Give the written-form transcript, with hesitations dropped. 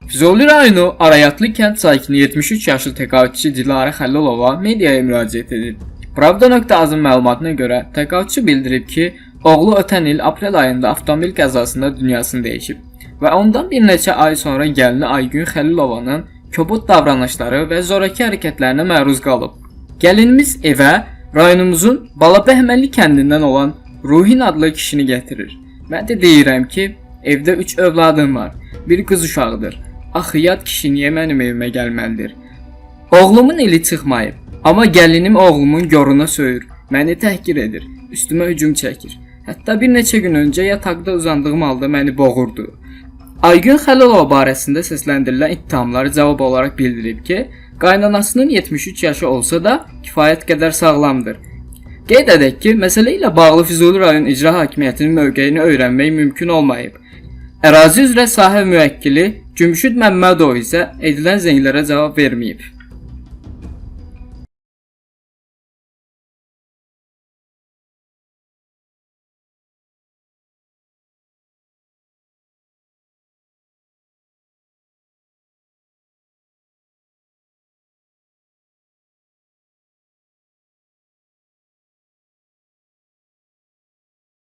Füzuli rayonu Arayatlı kənd sakini 73 yaşlı təqaüdçü Dilarə Xəlilova mediaya müraciət edib. Pravda.azın məlumatına görə təqaüdçü bildirib ki, oğlu ötən il aprel ayında avtomobil qəzasında dünyasını dəyişib və ondan bir neçə ay sonra gəlini Aygün Xəlilovanın kobud davranışları və zorakı hərəkətlərinə məruz qalıb. Gəlinimiz evə rayonumuzun Balabəhməlli kəndindən olan Ruhin adlı kişini gətirir. Mən də deyirəm ki, evdə 3 övladım var, bir qız uşağıdır. Axı yad kişi niyə mənim evimə gəlməlidir? Oğlumun eli çıxmayıb, amma gəlinim oğlumun goruna söyür, məni təhqir edir, üstümə hücum çəkir. Hətta bir neçə gün öncə yataqda uzandığım halda məni boğurdu. Aygün Xəlilova barəsində səsləndirilən ittihamlara cavab olaraq bildirib ki, qaynanasının 73 yaşı olsa da kifayət qədər sağlamdır. Qeyd edək ki, məsələ ilə bağlı Füzuli rayon icra hakimiyyətinin mövqeyini öyrənmək mümkün olmayıb. Ərazi üzrə sahə müvəkkili Cümşüd Məmmədov isə edilən zənglərə cavab verməyib.